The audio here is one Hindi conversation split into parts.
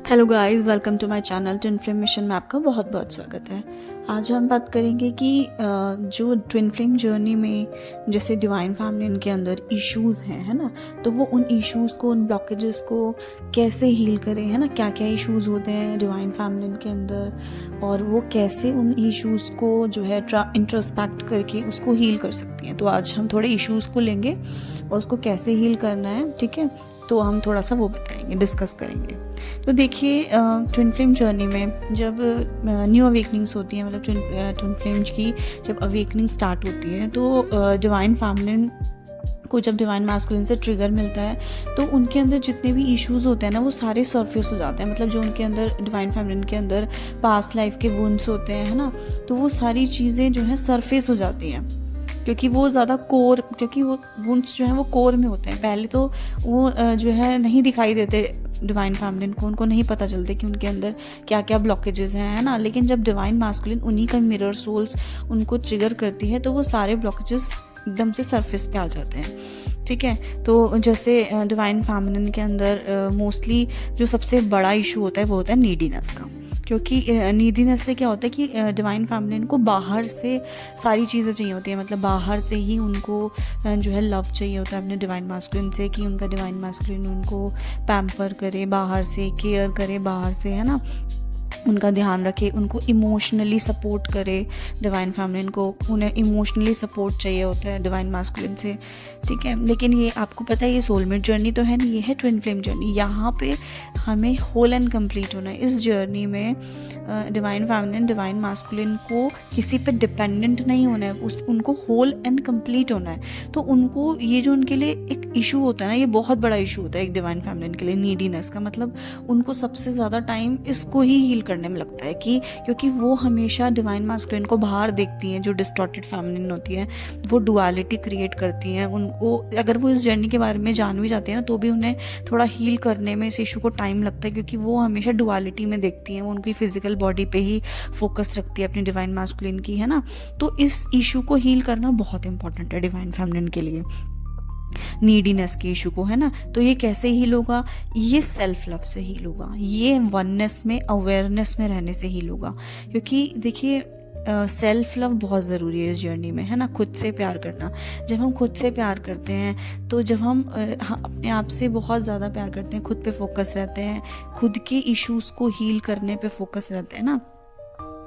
Hello guys, welcome to my channel twin flame mission में आपका बहुत बहुत स्वागत है। आज हम बात करेंगे कि जो ट्विन फ्लेम जर्नी में जैसे डिवाइन फैमिली के अंदर इश्यूज़ हैं, है ना, तो वो उन इश्यूज़ को, उन ब्लॉकेजेस को कैसे हील करें, है ना, क्या क्या इश्यूज़ होते हैं डिवाइन फैमिली के अंदर और वो कैसे उन इश्यूज़ को जो है इंट्रोस्पेक्ट करके उसको हील कर सकती हैं। तो आज हम थोड़े इश्यूज़ को लेंगे और उसको कैसे हील करना है, ठीक है, तो हम थोड़ा सा वो बताएंगे, डिस्कस करेंगे। तो देखिए, ट्विन फ्लेम जर्नी में जब न्यू अवेकनिंग्स होती हैं, मतलब ट्विन फ्लेम की जब अवेकनिंग स्टार्ट होती है, तो डिवाइन फैमिलिन को जब डिवाइन मैस्कुलिन से ट्रिगर मिलता है तो उनके अंदर जितने भी इश्यूज होते हैं ना, वो सारे सरफेस हो जाते हैं। मतलब जो उनके अंदर डिवाइन फैमिलिन के अंदर पास्ट लाइफ के वुंड्स होते हैं, है ना, तो वो सारी चीज़ें जो है सरफेस हो जाती हैं, क्योंकि वो ज़्यादा कोर, क्योंकि वो वुंड्स जो हैं वो कोर में होते हैं। पहले तो वो जो है नहीं दिखाई देते डिवाइन फैमिलिन को, उनको नहीं पता चलते कि उनके अंदर क्या क्या ब्लॉकेजेस हैं, है ना। लेकिन जब डिवाइन मास्कुलिन, उन्हीं का मिरर सोल्स उनको ट्रिगर करती है, तो वो सारे ब्लॉकेजेस एकदम से सरफेस पे आ जाते हैं, ठीक है। तो जैसे डिवाइन फैमिलिन के अंदर मोस्टली जो सबसे बड़ा इशू होता है वो होता है नीडीनेस का, क्योंकि नीडीनेस से क्या होता है कि डिवाइन फैमिलिन को बाहर से सारी चीज़ें चाहिए होती हैं। मतलब बाहर से ही उनको जो है लव चाहिए होता है अपने डिवाइन मास्कुलिन से, कि उनका डिवाइन मास्कुलिन उनको पैम्पर करे, बाहर से केयर करे, बाहर से, है ना, उनका ध्यान रखे, उनको इमोशनली सपोर्ट करे। डिवाइन फैमिलिन को उन्हें इमोशनली सपोर्ट चाहिए होता है डिवाइन मास्कुलिन से, ठीक है। लेकिन ये आपको पता है, ये सोलमेट जर्नी तो है नहीं, ये है ट्विन फ्लेम जर्नी। यहाँ पे हमें होल एंड कंप्लीट होना है। इस जर्नी में डिवाइन फैमिलिन, डिवाइन मास्कुलिन को किसी पे डिपेंडेंट नहीं होना है, उनको होल एंड कंप्लीट होना है। तो उनको ये जो उनके लिए एक इशू होता है ना, ये बहुत बड़ा इशू होता है एक डिवाइन फैमिलिन के लिए, नीडीनेस का। मतलब उनको सबसे ज़्यादा टाइम इसको ही हील करने में लगता है, कि क्योंकि वो हमेशा डिवाइन मास्कुलिन को बाहर देखती हैं। जो डिस्टॉर्टेड फेमिनिन होती है वो डुअलिटी क्रिएट करती हैं। उनको अगर वो इस जर्नी के बारे में जान भी जाते हैं ना, तो भी उन्हें थोड़ा हील करने में, इस इशू को टाइम लगता है, क्योंकि वो हमेशा डुअलिटी में देखती हैं। वो उनकी फिजिकल बॉडी पे ही फोकस रखती है अपनी डिवाइन मास्कुलिन की, है ना। तो इस इशू को हील करना बहुत इंपॉर्टेंट है डिवाइन फेमिनिन के लिए, नीडीनेस के इशू को, है ना। तो ये कैसे हील होगा? ये सेल्फ लव से हील होगा, ये वननेस में, अवेयरनेस में रहने से हील होगा। क्योंकि देखिए, सेल्फ लव बहुत ज़रूरी है इस जर्नी में, है ना। खुद से प्यार करना, जब हम खुद से प्यार करते हैं, तो जब हम अपने आप से बहुत ज़्यादा प्यार करते हैं, खुद पे फोकस रहते हैं, खुद के इश्यूज़ को हील करने पे फोकस रहते हैं ना,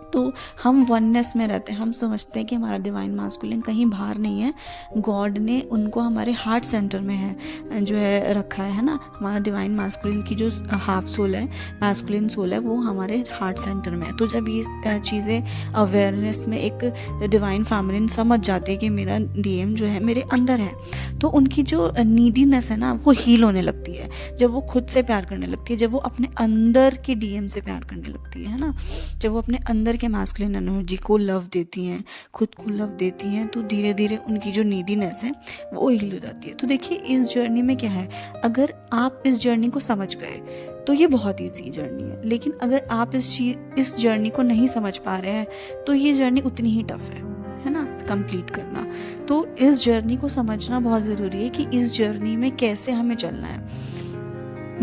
तो हम वननेस में रहते हैं। हम समझते हैं कि हमारा डिवाइन मास्कुलिन कहीं बाहर नहीं है, गॉड ने उनको हमारे हार्ट सेंटर में है, जो है रखा है ना। हमारा डिवाइन मास्कुलिन की जो हाफ सोल है, मास्कुलिन सोल है, वो हमारे हार्ट सेंटर में है। तो जब ये चीज़ें अवेयरनेस में एक डिवाइन फैमिलिन समझ जाती है कि मेरा डीएम जो है मेरे अंदर है, तो उनकी जो नीडीनेस है ना, वो हील होने लगती है। जब वो खुद से प्यार करने लगती है, जब वो अपने अंदर के डीएम से प्यार करने लगती है ना, जब वो अपने अंदर के मैस्कुलिन एनर्जी को लव देती हैं, खुद को लव देती हैं, तो धीरे धीरे उनकी जो नीडीनेस है वो हील हो जाती है। तो देखिए, इस जर्नी में क्या है, अगर आप इस जर्नी को समझ गए तो ये बहुत ईजी जर्नी है। लेकिन अगर आप इस जर्नी को नहीं समझ पा रहे हैं, तो ये जर्नी उतनी ही टफ है ना, कंप्लीट करना। तो इस जर्नी को समझना बहुत ज़रूरी है कि इस जर्नी में कैसे हमें चलना है।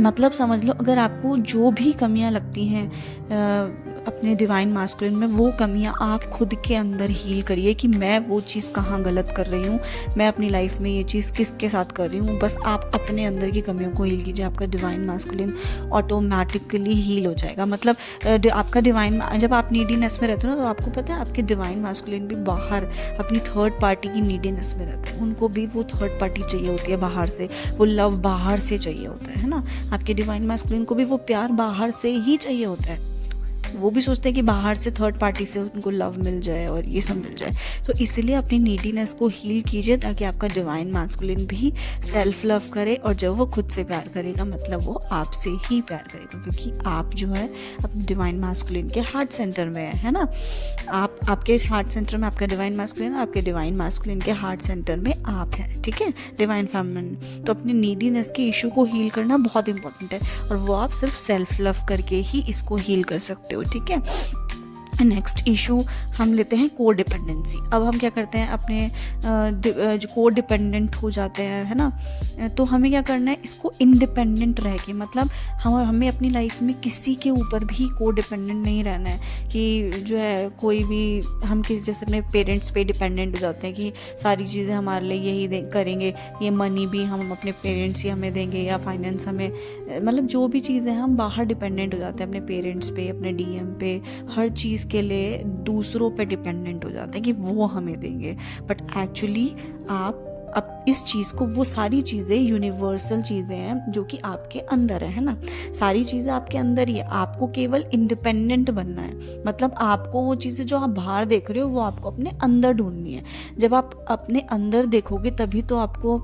मतलब समझ लो, अगर आपको जो भी कमियां लगती हैं अपने डिवाइन मास्कुलिन में, वो कमियां आप खुद के अंदर हील करिए कि मैं वो चीज़ कहाँ गलत कर रही हूँ, मैं अपनी लाइफ में ये चीज़ किसके साथ कर रही हूँ। बस आप अपने अंदर की कमियों को हील कीजिए, आपका डिवाइन मास्कुलिन ऑटोमेटिकली हील हो जाएगा। मतलब आपका डिवाइन, जब आप नीडीनेस में रहते हो ना, तो आपको पता है आपके डिवाइन मास्कुलिन भी बाहर अपनी थर्ड पार्टी की नीडीनेस में रहते हैं। उनको भी वो थर्ड पार्टी चाहिए होती है बाहर से, वो लव बाहर से चाहिए होता है ना। आपके डिवाइन मास्कुलिन को भी वो प्यार बाहर से ही चाहिए होता है। वो भी सोचते हैं कि बाहर से थर्ड पार्टी से उनको लव मिल जाए और ये सब मिल जाए। तो इसलिए अपनी नीडीनेस को हील कीजिए, ताकि आपका डिवाइन मास्कुलिन भी सेल्फ लव करे, और जब वो खुद से प्यार करेगा, मतलब वो आपसे ही प्यार करेगा, क्योंकि आप जो है अपने डिवाइन मास्कुलिन के हार्ट सेंटर में है ना। आप, आपके हार्ट सेंटर में आपका डिवाइन मास्कुलिन, आपके डिवाइन मास्कुलिन के हार्ट सेंटर में आप हैं, ठीक है, डिवाइन फेमिनिन। तो अपनी नीडीनेस के इशू को हील करना बहुत इंपॉर्टेंट है, और वो आप सिर्फ सेल्फ लव करके ही इसको हील कर सकते हो, ठीक है। नेक्स्ट इशू हम लेते हैं को डिपेंडेंसी। अब हम क्या करते हैं, अपने जो को डिपेंडेंट हो जाते हैं, है ना, तो हमें क्या करना है, इसको इंडिपेंडेंट रह के, मतलब हमें अपनी लाइफ में किसी के ऊपर भी को डिपेंडेंट नहीं रहना है कि जो है कोई भी, हम किसी जैसे अपने पेरेंट्स पे डिपेंडेंट हो जाते हैं कि सारी चीज़ें हमारे लिए यही करेंगे, ये मनी भी हम अपने पेरेंट्स ही हमें देंगे, या फाइनेंस हमें, मतलब जो भी चीज़ें हम बाहर डिपेंडेंट हो जाते हैं अपने पेरेंट्स पे, अपने डीएम पे, हर चीज़ के लिए दूसरों पे डिपेंडेंट हो जाते हैं कि वो हमें देंगे। बट एक्चुअली आप अब इस चीज़ को, वो सारी चीज़ें यूनिवर्सल चीज़ें हैं जो कि आपके अंदर है ना, सारी चीज़ें आपके अंदर ही है। आपको केवल इंडिपेंडेंट बनना है, मतलब आपको वो चीज़ें जो आप बाहर देख रहे हो वो आपको अपने अंदर ढूंढनी है। जब आप अपने अंदर देखोगे तभी तो आपको,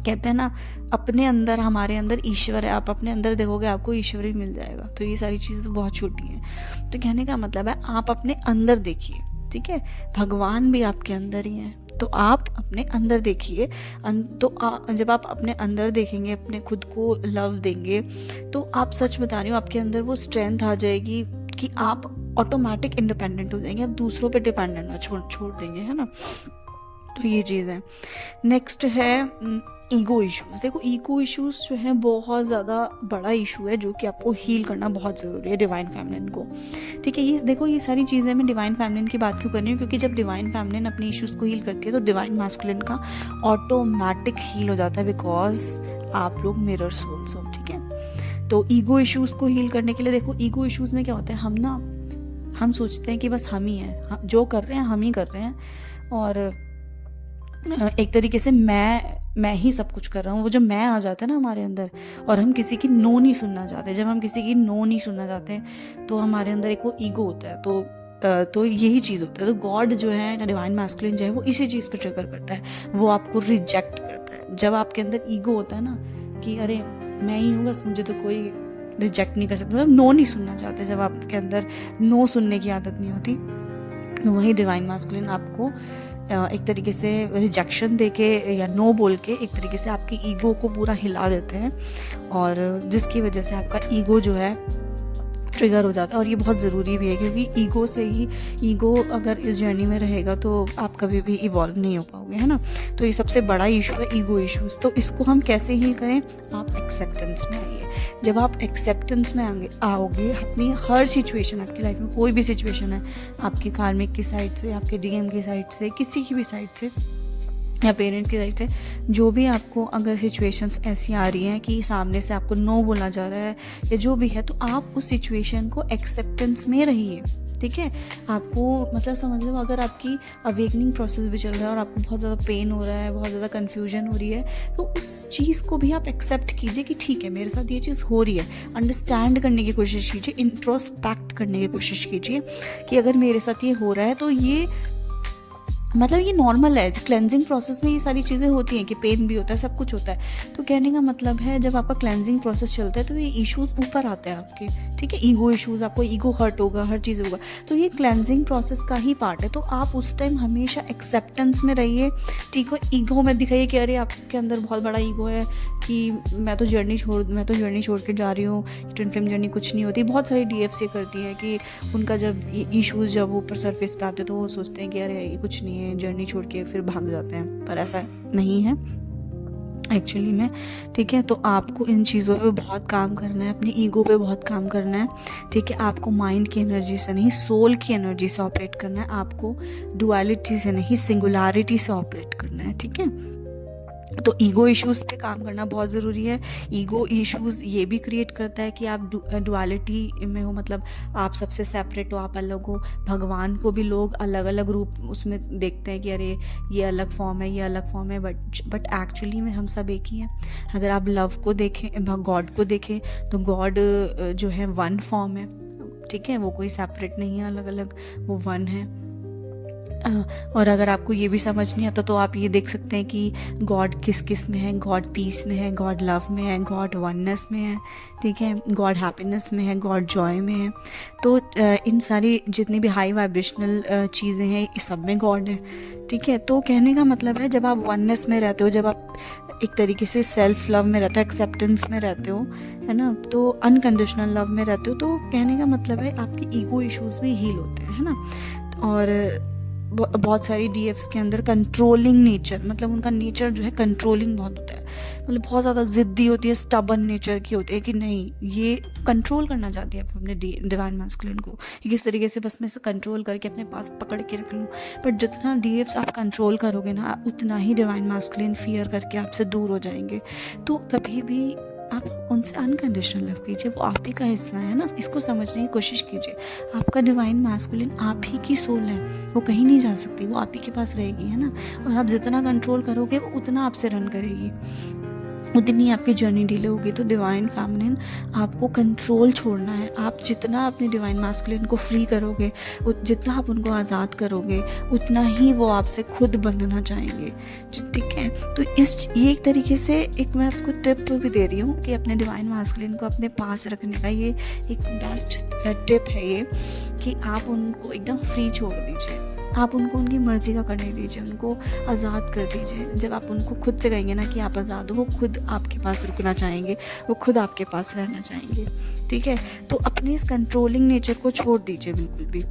कहते हैं ना, अपने अंदर, हमारे अंदर ईश्वर है, आप अपने अंदर देखोगे आपको ईश्वर ही मिल जाएगा। तो ये सारी चीज़ें तो बहुत छोटी हैं। तो कहने का मतलब है आप अपने अंदर देखिए, ठीक है, भगवान भी आपके अंदर ही हैं, तो आप अपने अंदर देखिए। जब आप अपने अंदर देखेंगे, अपने खुद को लव देंगे, तो आप, सच बता रही हो, आपके अंदर वो स्ट्रेंथ आ जाएगी कि आप ऑटोमेटिक इंडिपेंडेंट हो जाएंगे, आप दूसरों पे डिपेंडेंट ना छोड़ देंगे, है ना। तो ये चीज़ है। नेक्स्ट है ईगो इश्यूज़। देखो, ईगो इश्यूज़ जो है बहुत ज़्यादा बड़ा इशू है जो कि आपको हील करना बहुत ज़रूरी है डिवाइन फेमिनिन को, ठीक है। ये देखो, ये सारी चीज़ें मैं डिवाइन फेमिनिन की बात क्यों कर रही हूँ, क्योंकि जब डिवाइन फेमिनिन अपने इश्यूज़ को हील करती है तो डिवाइन मैस्कुलिन का ऑटोमेटिक हील हो जाता है, बिकॉज आप लोग मिरर सोल्स हो, ठीक है। तो ईगो इश्यूज़ को हील करने के लिए, देखो, ईगो इश्यूज़ में क्या होता है, हम सोचते हैं कि बस हम ही हैं, जो कर रहे हैं हम ही कर रहे हैं, और एक तरीके से मैं ही सब कुछ कर रहा हूँ। वो जब मैं आ जाता है ना हमारे अंदर, और हम किसी की नो नहीं सुनना चाहते, जब हम किसी की नो नहीं सुनना चाहते तो हमारे अंदर एक वो ईगो होता है। तो यही चीज़ होता है। तो गॉड जो है ना, डिवाइन मैस्कुलिन जो है, वो इसी चीज़ पर ट्रिगर करता है, वो आपको रिजेक्ट करता है। जब आपके अंदर ईगो होता है ना कि अरे मैं ही हूँ, बस मुझे तो कोई रिजेक्ट नहीं कर सकता, मतलब नो नहीं सुनना चाहते, जब आपके अंदर नो सुनने की आदत नहीं होती, तो वही डिवाइन मैस्कुलिन आपको एक तरीके से रिजेक्शन देके या नो बोल के एक तरीके से आपकी ईगो को पूरा हिला देते हैं, और जिसकी वजह से आपका ईगो जो है ट्रिगर हो जाता है। और ये बहुत ज़रूरी भी है, क्योंकि ईगो अगर इस जर्नी में रहेगा तो आप कभी भी इवॉल्व नहीं हो पाओगे, है ना। तो ये सबसे बड़ा इशू है, ईगो इश्यूज़। तो इसको हम कैसे हील करें, आप एक्सेप्टेंस में आइए। जब आप एक्सेप्टेंस में आओगे, अपनी हर सिचुएशन, आपकी लाइफ में कोई भी सिचुएशन है, आपकी कार्मिक की साइड से, आपके डीएम की साइड से, किसी की भी साइड से, या पेरेंट्स की साइड से, जो भी आपको अगर सिचुएशंस ऐसी आ रही हैं कि सामने से आपको नो बोला जा रहा है या जो भी है, तो आप उस सिचुएशन को एक्सेप्टेंस में रहिए, ठीक है। आपको, मतलब समझ लो, अगर आपकी अवेकनिंग प्रोसेस भी चल रहा है और आपको बहुत ज़्यादा पेन हो रहा है, बहुत ज़्यादा कन्फ्यूजन हो रही है, तो उस चीज़ को भी आप एक्सेप्ट कीजिए कि ठीक है, मेरे साथ ये चीज़ हो रही है। अंडरस्टैंड करने की कोशिश कीजिए, इंट्रोस्पेक्ट करने की कोशिश कीजिए कि अगर मेरे साथ ये हो रहा है तो ये, मतलब ये नॉर्मल है। क्लेंजिंग प्रोसेस में ये सारी चीज़ें होती हैं कि पेन भी होता है, सब कुछ होता है। तो कहने का मतलब है, जब आपका क्लेंजिंग प्रोसेस चलता है तो ये इश्यूज़ ऊपर आते हैं आपके, ठीक है। ईगो इश्यूज़, आपको ईगो हर्ट होगा, हर चीज़ होगा, तो ये क्लेंजिंग प्रोसेस का ही पार्ट है। तो आप उस टाइम हमेशा एक्सेप्टेंस में रहिए, ठीक है। ईगो में दिखाइए कि अरे आपके अंदर बहुत बड़ा ईगो है कि मैं तो जर्नी छोड़ के जा रही हूँ, ट्विन फ्लेम जर्नी कुछ नहीं होती। बहुत सारी DFs करती हैं कि उनका जब इश्यूज़ जब ऊपर सरफेस पे आते तो वो सोचते हैं कि अरे ये कुछ नहीं है, जर्नी छोड़ के फिर भाग जाते हैं, पर ऐसा नहीं है एक्चुअली में, ठीक है। तो आपको इन चीज़ों पे बहुत काम करना है, अपनी ईगो पे बहुत काम करना है, ठीक है। आपको माइंड की एनर्जी से नहीं, सोल की एनर्जी से ऑपरेट करना है, आपको डुअलिटी से नहीं, सिंगुलैरिटी से ऑपरेट करना है, ठीक है। तो ईगो इश्यूज़ पे काम करना बहुत ज़रूरी है। ईगो इश्यूज़ ये भी क्रिएट करता है कि आप डुअलिटी में हो, मतलब आप सबसे सेपरेट हो, आप अलग हो। भगवान को भी लोग अलग अलग रूप उसमें देखते हैं कि अरे ये अलग फॉर्म है, ये अलग फॉर्म है, बट एक्चुअली में हम सब एक ही हैं। अगर आप लव को देखें, गॉड को देखें, तो गॉड जो है वन फॉर्म है, ठीक है। वो कोई सेपरेट नहीं है, अलग अलग, वो वन है। और अगर आपको ये भी समझ नहीं आता तो आप ये देख सकते हैं कि गॉड किस किस में है। गॉड पीस में है, गॉड लव में है, गॉड वननेस में है, ठीक है। गॉड हैप्पीनेस में है, गॉड जॉय में है। तो इन सारी जितनी भी हाई वाइब्रेशनल चीज़ें हैं, इस सब में गॉड है, ठीक है। तो कहने का मतलब है, जब आप वननेस में रहते हो, जब आप एक तरीके से सेल्फ लव में रहते हो, एक्सेप्टेंस में रहते हो, है ना, तो अनकंडीशनल लव में रहते हो, तो कहने का मतलब है आपके ईगो इश्यूज भी हील होते हैं, है ना। और बहुत सारी डीएफ्स के अंदर कंट्रोलिंग नेचर, मतलब उनका नेचर जो है कंट्रोलिंग बहुत होता है, मतलब बहुत ज़्यादा ज़िद्दी होती है, स्टबर्न नेचर की होती है कि नहीं, ये कंट्रोल करना चाहती है अपने डिवाइन मैस्कुलिन को, कि किस तरीके से बस मैं इसे कंट्रोल करके अपने पास पकड़ के रख लूँ। बट जितना डीएफ्स आप कंट्रोल करोगे ना, उतना ही डिवाइन मैस्कुलिन फियर करके आपसे दूर हो जाएंगे। तो कभी भी आप उनसे अनकंडीशनल लव कीजिए, वो आप ही का हिस्सा है ना, इसको समझने की कोशिश कीजिए। आपका डिवाइन मैस्कुलिन आप ही की सोल है, वो कहीं नहीं जा सकती, वो आप ही के पास रहेगी, है ना। और आप जितना कंट्रोल करोगे वो उतना आपसे रन करेगी, उतनी आपकी जर्नी डिले होगी। तो डिवाइन फेमिनिन आपको कंट्रोल छोड़ना है। आप जितना अपने डिवाइन मैस्कुलिन को फ्री करोगे, जितना आप उनको आज़ाद करोगे, उतना ही वो आपसे खुद बंधना चाहेंगे, ठीक है। तो ये एक तरीके से एक मैं आपको टिप भी दे रही हूँ कि अपने डिवाइन मैस्कुलिन को अपने पास रखने का ये एक बेस्ट टिप है ये, कि आप उनको एकदम फ्री छोड़ दीजिए, आप उनको उनकी मर्ज़ी का करने दीजिए, उनको आज़ाद कर दीजिए। जब आप उनको खुद से कहेंगे ना कि आप आज़ाद हो, वो खुद आपके पास रुकना चाहेंगे, वो खुद आपके पास रहना चाहेंगे, ठीक है। तो अपने इस कंट्रोलिंग नेचर को छोड़ दीजिए बिल्कुल भी।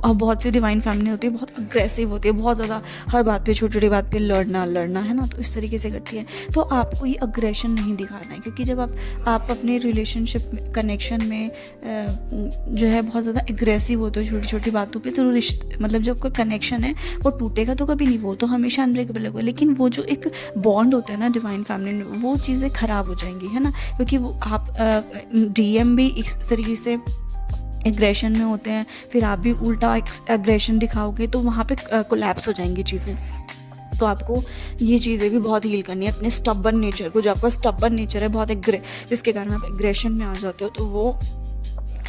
और बहुत सी डिवाइन फैमिली होती है, बहुत अग्रेसिव होती है, बहुत ज़्यादा हर बात पे, छोटी छोटी बात पे लड़ना है ना, तो इस तरीके से करती है। तो आपको ये अग्रेशन नहीं दिखाना है, क्योंकि जब आप अपने रिलेशनशिप कनेक्शन में जो है बहुत ज़्यादा एग्रेसिव होते हो छोटी छोटी बातों पे, तो रिश्ते, मतलब जो आपका कनेक्शन है वो टूटेगा तो कभी नहीं, वो तो हमेशा अनब्रेकेबल होगा। लेकिन वो जो एक बॉन्ड होता है ना डिवाइन फैमिली में, वो चीज़ें ख़राब हो जाएंगी, है ना, क्योंकि वो आप डीएम भी इस तरीके से एग्रेशन में होते हैं, फिर आप भी उल्टा एग्रेशन दिखाओगे तो वहाँ पे कोलैप्स हो जाएंगी चीज़ें। तो आपको ये चीज़ें भी बहुत हील करनी है, अपने स्टबर्न नेचर को, जो आपका स्टबर्न नेचर है बहुत जिसके कारण आप एग्रेशन में आ जाते हो, तो वो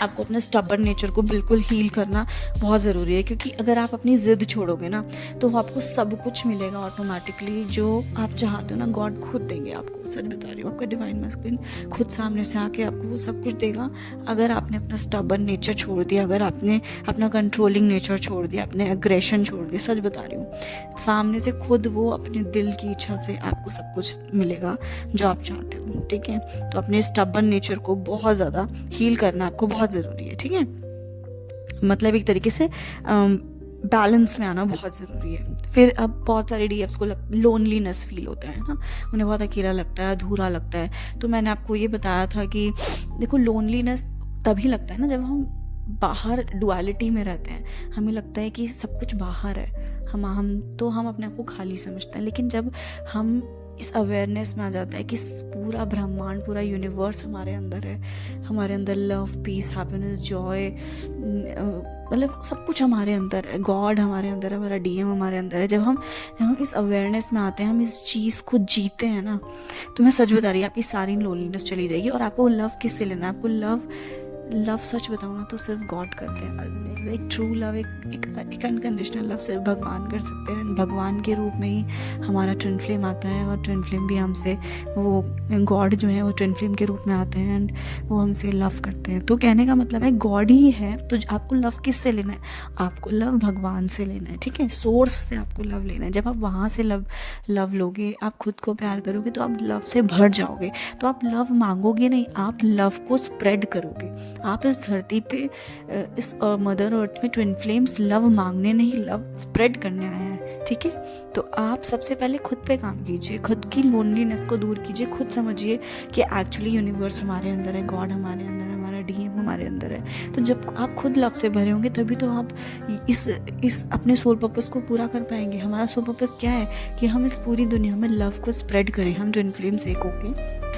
आपको अपने स्टबर्न नेचर को बिल्कुल हील करना बहुत ज़रूरी है। क्योंकि अगर आप अपनी ज़िद छोड़ोगे ना, तो आपको सब कुछ मिलेगा ऑटोमेटिकली, जो आप चाहते हो ना, गॉड खुद देंगे आपको। सच बता रही हूँ, आपका डिवाइन मैस्कुलिन खुद सामने से आके आपको वो सब कुछ देगा, अगर आपने अपना स्टबर्न नेचर छोड़ दिया, अगर आपने अपना कंट्रोलिंग नेचर छोड़ दिया, अपने एग्रेशन छोड़ दिया। सच बता रही हूँ, सामने से खुद वो अपने दिल की इच्छा से आपको सब कुछ मिलेगा जो आप चाहते हो, ठीक है। तो अपने स्टबर्न नेचर को बहुत ज़्यादा हील करना आपको बहुत ज़रूरी है, ठीक है। मतलब एक तरीके से बैलेंस में आना बहुत ज़रूरी है। फिर अब बहुत सारे डीएफ्स को लोनलीनेस फील होता है ना, उन्हें बहुत अकेला लगता है, अधूरा लगता है। तो मैंने आपको ये बताया था कि देखो, लोनलीनेस तभी लगता है ना जब हम बाहर डुअलिटी में रहते हैं, हमें लगता है कि सब कुछ बाहर है, हम अपने आप को खाली समझते हैं। लेकिन जब हम इस अवेयरनेस में आ जाता है कि पूरा ब्रह्मांड, पूरा यूनिवर्स हमारे अंदर है, हमारे अंदर लव, पीस, हैप्पीनेस, जॉय, मतलब सब कुछ हमारे अंदर है, गॉड हमारे अंदर है, हमारा डीएम हमारे अंदर है। जब हम इस अवेयरनेस में आते हैं, हम इस चीज़ को जीते हैं ना, तो मैं सच बता रही हूँ, आपकी सारी लोनलीनेस चली जाएगी। और आपको लव किससे लेना है? आपको लव सच बताऊँ ना तो सिर्फ गॉड करते हैं। एक ट्रू लव, एक अनकंडीशनल लव सिर्फ भगवान कर सकते हैं। भगवान के रूप में ही हमारा ट्विन फ्लेम आता है, और ट्विन फ्लेम भी हमसे, वो गॉड जो है वो ट्विन फ्लेम के रूप में आते हैं, एंड वो हमसे लव करते हैं। तो कहने का मतलब है गॉड ही है, तो आपको लव किससे लेना है? आपको लव भगवान से लेना है, ठीक है। सोर्स से आपको लव लेना है। जब आप वहाँ से लव लोगे, आप खुद को प्यार करोगे, तो आप लव से भर जाओगे। तो आप लव मांगोगे नहीं, आप लव को स्प्रेड करोगे। आप इस धरती पे, इस मदर अर्थ में ट्विन फ्लेम्स लव मांगने नहीं, लव स्प्रेड करने आए हैं, ठीक है। तो आप सबसे पहले खुद पे काम कीजिए, खुद की लोनलीनेस को दूर कीजिए, खुद समझिए कि एक्चुअली यूनिवर्स हमारे अंदर है, गॉड हमारे अंदर है, हमारा डीएम हमारे अंदर है। तो जब आप खुद लव से भरे होंगे, तभी तो आप इस अपने सोल पर्पस को पूरा कर पाएंगे। हमारा सोल पर्पस क्या है? कि हम इस पूरी दुनिया में लव को स्प्रेड करें, हम ट्विन फ्लेम्स एक होके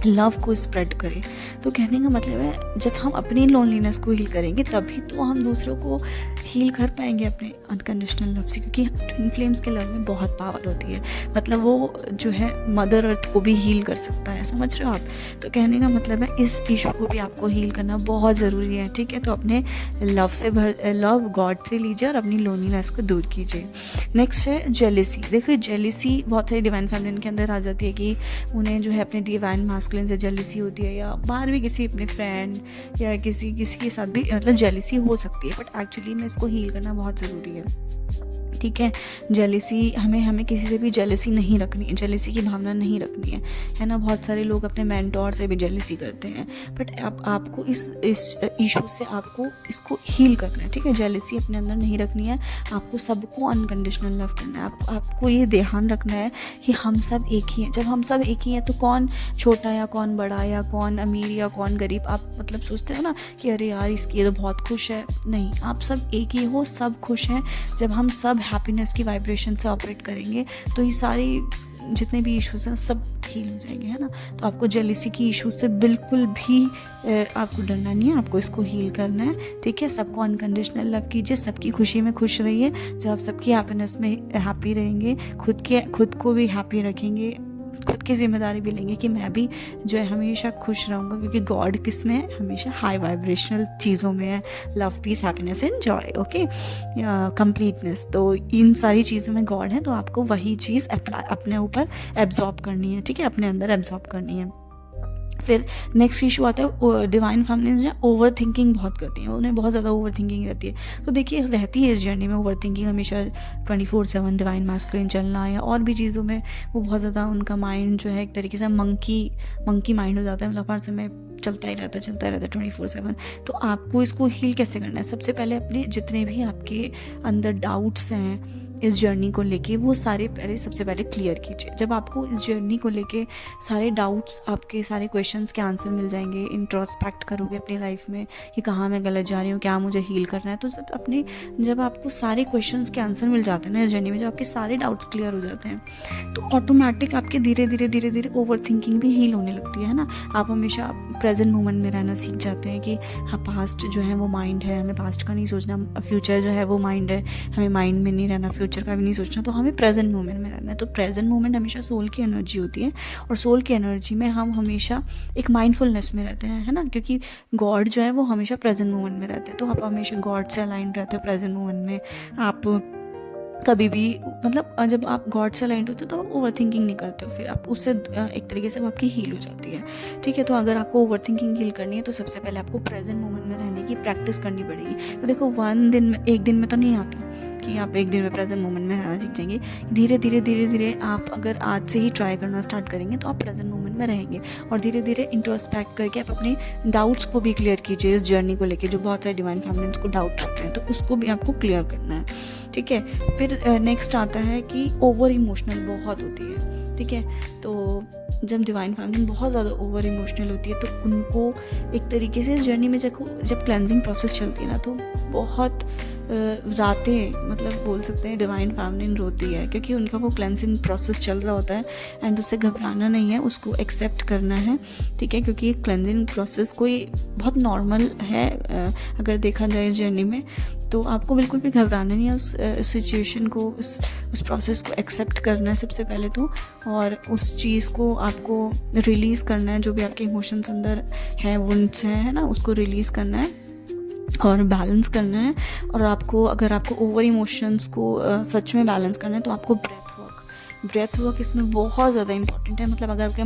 लव को स्प्रेड करें। तो कहने का मतलब है, जब हम अपनी लोनलीनेस को हील करेंगे, तभी तो हम दूसरों को हील कर पाएंगे अपने अनकंडीशनल लव से। क्योंकि ट्विन फ्लेम्स के लव में बहुत पावर होती है, मतलब वो जो है मदर अर्थ को भी हील कर सकता है, समझ रहे हो आप? तो कहने का मतलब है, इस इशू को भी आपको हील करना बहुत ज़रूरी है, ठीक है। तो अपने लव गॉड से लीजिए और अपनी लोनलीनेस को दूर कीजिए। नेक्स्ट है जेलिसी। देखिए, जेलिसी बहुत सारी डिवाइन फैमिली के अंदर आ जाती है कि उन्हें जो है अपने डिवाइन मैस्कुलिन से जेलिसी होती है, या बाहर भी किसी अपने फ्रेंड या किसी के साथ भी मतलब जेलिसी हो सकती है। बट एक्चुअली में इसको हील करना बहुत ज़रूरी है। ठीक है। जेलिसी हमें किसी से भी जेलिसी नहीं रखनी है, जेलिसी की भावना नहीं रखनी है ना। बहुत सारे लोग अपने मेंटोर से भी जेलिसी करते हैं, बट आपको इस इशू से आपको इसको हील करना है, ठीक है। जेलिसी अपने अंदर नहीं रखनी है, आपको सबको अनकंडीशनल लव करना है। आपको ये ध्यान रखना है कि हम सब एक ही हैं। जब हम सब एक ही हैं तो कौन छोटा या कौन बड़ा या कौन अमीर या कौन गरीब, आप मतलब सोचते हो ना कि अरे यार इसकी ये तो बहुत खुश है, नहीं, आप सब एक ही हो, सब खुश हैं। जब हम सब हैप्पीनेस की वाइब्रेशन से ऑपरेट करेंगे तो ये सारी जितने भी इश्यूज हैं सब हील हो जाएंगे, है ना। तो आपको जेलिसी की इशू से बिल्कुल भी आपको डरना नहीं है, आपको इसको हील करना है, ठीक है। सबको अनकंडीशनल लव कीजिए, सबकी खुशी में खुश रहिए। जब आप सबकी हैप्पीनेस में हैप्पी रहेंगे, खुद को भी हैप्पी रखेंगे, खुद की जिम्मेदारी भी लेंगे कि मैं भी जो है हमेशा खुश रहूँगा, क्योंकि गॉड किस में है, हमेशा हाई वाइब्रेशनल चीज़ों में है। Love, peace, happiness and joy, okay, completeness. तो इन सारी चीज़ों में गॉड है, तो आपको वही चीज़ अपने ऊपर एब्जॉर्ब करनी है, ठीक है, अपने अंदर एब्जॉर्ब करनी है। फिर नेक्स्ट इशू आता है डिवाइन फैमिली जो ओवर थिंकिंग बहुत करती हैं, उन्हें बहुत ज़्यादा ओवर थिंकिंग रहती है। तो देखिए रहती है इस जर्नी में ओवर थिंकिंग, हमेशा 24/7 डिवाइन मास्कुलिन चलना या और भी चीज़ों में वो बहुत ज़्यादा उनका माइंड जो है एक तरीके से मंकी माइंड हो जाता है, मतलब हर समय चलता ही रहता है 24/7। तो आपको इसको हील कैसे करना है? सबसे पहले अपने जितने भी आपके अंदर डाउट्स हैं इस जर्नी को लेके, वो सारे सबसे पहले क्लियर कीजिए। जब आपको इस जर्नी को लेके सारे डाउट्स, आपके सारे क्वेश्चंस के आंसर मिल जाएंगे, इंट्रोस्पेक्ट करोगे अपनी लाइफ में कि कहाँ मैं गलत जा रही हूँ, क्या मुझे हील करना है, तो जब आपको सारे क्वेश्चंस के आंसर मिल जाते हैं ना इस जर्नी में, जब आपके सारे डाउट्स क्लियर हो जाते हैं, तो ऑटोमेटिक आपके धीरे धीरे ओवर थिंकिंग भी हील होने लगती है ना। आप हमेशा प्रेजेंट मोमेंट में रहना सीख जाते हैं कि हाँ, पास्ट जो है वो माइंड है, हमें पास्ट का नहीं सोचना, फ्यूचर जो है वो माइंड है, हमें माइंड में नहीं रहना, फ्यूचर का भी नहीं सोचना, तो हमें प्रेजेंट मोमेंट में रहना है। तो प्रेजेंट मोमेंट हमेशा सोल की एनर्जी होती है, और सोल की एनर्जी में हम हमेशा एक माइंडफुलनेस में रहते हैं, है ना, क्योंकि गॉड जो है वो हमेशा प्रेजेंट मोमेंट में रहते हैं। तो आप हमेशा गॉड से अलाइंड रहते हो प्रेजेंट मोमेंट में। आप कभी भी मतलब जब आप गॉड से अलाइंड होते हो तो आप ओवर थिंकिंग नहीं करते हो, फिर आप उससे एक तरीके से आपकी हील हो जाती है, ठीक है। तो अगर आपको ओवर थिंकिंग हील करनी है तो सबसे पहले आपको प्रेजेंट मोमेंट में रहने की प्रैक्टिस करनी पड़ेगी। तो देखो एक दिन में तो नहीं आता कि आप एक दिन में प्रेजेंट मोमेंट में रहना सीख जाएंगे। धीरे धीरे आप अगर आज से ही ट्राई करना स्टार्ट करेंगे तो आप प्रेजेंट मोमेंट में रहेंगे, और धीरे धीरे इंट्रोस्पेक्ट करके आप अपने डाउट्स को भी क्लियर कीजिए इस जर्नी को लेके। जो बहुत सारे डिवाइन फैमिलीज को डाउट्स होते हैं तो उसको भी आपको क्लियर करना है, ठीक है। फिर नेक्स्ट आता है कि ओवर इमोशनल बहुत होती है, ठीक है। तो जब डिवाइन फैमिली बहुत ज़्यादा ओवर इमोशनल होती है तो उनको एक तरीके से इस जर्नी में जब क्लेंजिंग प्रोसेस चलती है ना, तो बहुत रातें मतलब बोल सकते हैं डिवाइन फैमिली रोती है, क्योंकि उनका वो क्लेंजिंग प्रोसेस चल रहा होता है, एंड उससे घबराना नहीं है, उसको एक्सेप्ट करना है, ठीक है। क्योंकि क्लेंजिंग प्रोसेस कोई बहुत नॉर्मल है अगर देखा जाए इस जर्नी में, तो आपको बिल्कुल भी घबराना नहीं है। उस सिचुएशन को, उस प्रोसेस को एक्सेप्ट करना है सबसे पहले तो, और उस चीज़ को आपको रिलीज़ करना है। जो भी आपके इमोशंस अंदर हैं, वुंड्स हैं, है ना, उसको रिलीज़ करना है और बैलेंस करना है। और अगर आपको ओवर इमोशंस को सच में बैलेंस करना है तो आपको ब्रेथ वर्क इसमें बहुत ज़्यादा इंपॉर्टेंट है। मतलब अगर आपके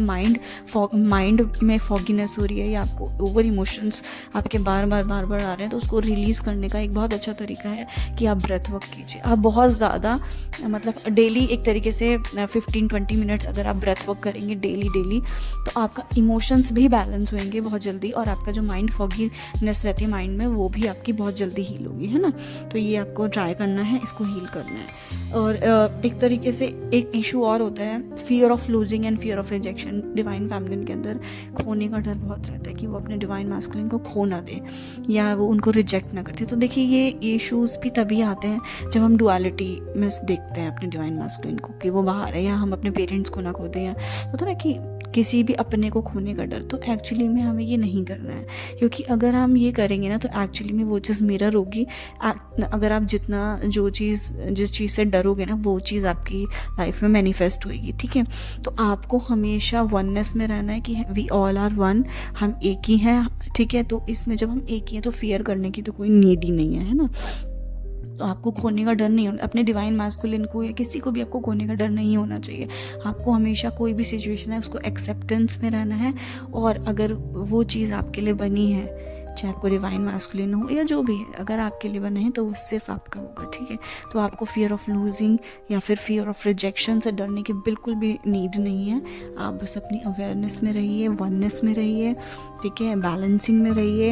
माइंड में फॉगीनेस हो रही है या आपको ओवर इमोशंस आपके बार बार आ रहे हैं, तो उसको रिलीज़ करने का एक बहुत अच्छा तरीका है कि आप ब्रेथ वर्क कीजिए। आप बहुत ज़्यादा मतलब डेली एक तरीके से 15-20 मिनट्स अगर आप ब्रेथ वर्क करेंगे डेली, तो आपका इमोशंस भी बैलेंस होंगे बहुत जल्दी, और आपका जो माइंड फॉगीनेस रहती है माइंड में, वो भी आपकी बहुत जल्दी हील होगी, है ना। तो ये आपको ट्राई करना है, इसको हील करना है। और एक तरीके से एक इशू और होता है fear of losing and fear of rejection. Divine फैमिलीन के अंदर खोने का डर बहुत रहता है कि वो अपने डिवाइन मास्कुलिन को खो ना दे या वो उनको रिजेक्ट ना करते। तो देखिए ये इश्यूज भी तभी आते हैं जब हम डुअलिटी में देखते हैं अपने डिवाइन मास्कुलिन को कि वो बाहर है, या हम अपने पेरेंट्स को ना खो दें, या होता है ना कि किसी भी अपने को खोने का डर। तो एक्चुअली में हमें ये नहीं करना है, क्योंकि अगर हम ये करेंगे ना तो एक्चुअली में वो चीज़ मिरर होगी। अगर आप जिस चीज़ से डरोगे ना, वो चीज़ आपकी लाइफ में मैनिफेस्ट होएगी, ठीक है। तो आपको हमेशा वननेस में रहना है कि वी ऑल आर वन, हम एक ही हैं, ठीक है। तो इसमें जब हम एक ही हैं तो फियर करने की तो कोई नीड ही नहीं है ना। तो आपको खोने का डर नहीं होना, अपने डिवाइन मास्कुलिन को या किसी को भी आपको खोने का डर नहीं होना चाहिए। आपको हमेशा कोई भी सिचुएशन है उसको एक्सेप्टेंस में रहना है, और अगर वो चीज़ आपके लिए बनी है, चाहे आपको डिवाइन मैस्कुलिन हो या जो भी है, अगर आपके लिए बने हैं तो वो सिर्फ आपका होगा, ठीक है। तो आपको फियर ऑफ लूजिंग या फिर फियर ऑफ रिजेक्शन से डरने की बिल्कुल भी नीड नहीं है। आप बस अपनी अवेयरनेस में रहिए, वननेस में रहिए, ठीक है, बैलेंसिंग में रहिए,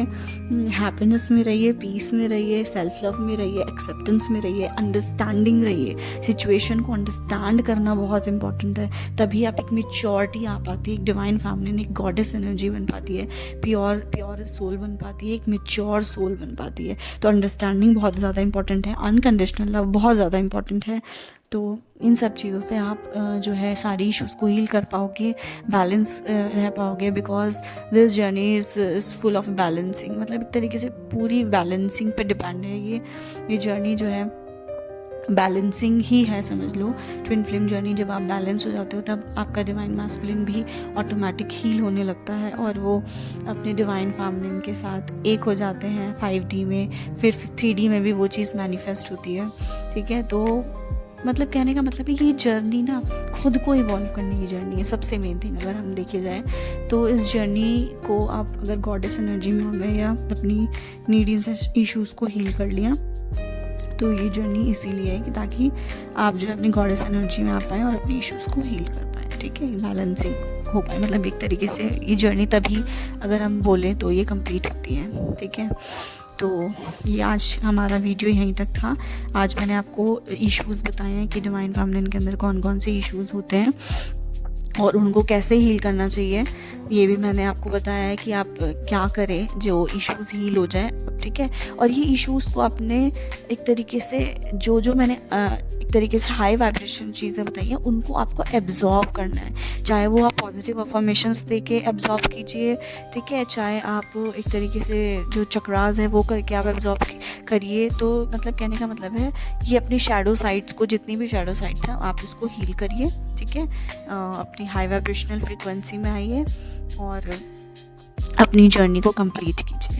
हैप्पीनेस में रहिए, पीस में रहिए, सेल्फ लव में रहिए, एक्सेप्टेंस में रहिए, अंडरस्टैंडिंग रहिए। सिचुएशन को अंडरस्टैंड करना बहुत इंपॉर्टेंट है, तभी आप एक मेच्योरिटी आ पाती है, एक डिवाइन फेमिनिन, एक गॉडेस एनर्जी बन पाती है, प्योर सोल बन पाती है, एक मेच्योर सोल बन पाती है। तो अंडरस्टैंडिंग बहुत ज़्यादा इंपॉर्टेंट है, अनकंडीशनल लव बहुत ज़्यादा इंपॉर्टेंट है। तो इन सब चीज़ों से आप जो है सारी इश्यूज़ को हील कर पाओगे, बैलेंस रह पाओगे, because this journey is full of balancing. मतलब एक तरीके से पूरी बैलेंसिंग पे डिपेंड है ये जर्नी जो है, बैलेंसिंग ही है समझ लो। ट्विन फ्लेम जर्नी, जब आप बैलेंस हो जाते हो तब आपका डिवाइन मैस्कुलिन भी ऑटोमेटिक हील होने लगता है और वो अपने डिवाइन फेमिनिन के साथ एक हो जाते हैं 5D में, फिर 3D में भी वो चीज़ मैनिफेस्ट होती है, ठीक है। तो मतलब कहने का मतलब है ये जर्नी ना खुद को इवॉल्व करने की जर्नी है, सबसे मेन थिंग अगर हम देखे जाए तो। इस जर्नी को आप अगर गॉडेस एनर्जी में आ गए या अपनी नीडीज इश्यूज़ को हील कर लिया, तो ये जर्नी इसीलिए है कि ताकि आप जो है अपनी गॉडेस एनर्जी में आ पाएँ और अपनी इश्यूज़ को हील कर पाएँ, ठीक है, बैलेंसिंग हो पाए। मतलब एक तरीके से ये जर्नी तभी अगर हम बोलें तो ये कंप्लीट होती है, ठीक है। तो ये आज हमारा वीडियो यहीं तक था। आज मैंने आपको इश्यूज़ बताए हैं कि डिवाइन फेमिनिन के अंदर कौन कौन से इश्यूज़ होते हैं और उनको कैसे हील करना चाहिए। ये भी मैंने आपको बताया है कि आप क्या करें जो इश्यूज़ हील हो जाए, ठीक है। और ये इश्यूज़ को अपने एक तरीके से जो मैंने एक तरीके से हाई वाइब्रेशन चीज़ें बताई हैं उनको आपको एब्जॉर्ब करना है, चाहे वो आप पॉजिटिव अफर्मेशंस दे के एब्जॉर्ब कीजिए, ठीक है, चाहे आप एक तरीके से जो चक्रास है वो करके आप एब्जॉर्ब करिए। तो मतलब कहने का मतलब है ये अपनी शैडो साइड्स को, जितनी भी शैडो साइड्स हैं आप उसको हील करिए, ठीक है। अपनी हाई वाइब्रेशनल फ्रिक्वेंसी में आइए और अपनी जर्नी को कंप्लीट कीजिए।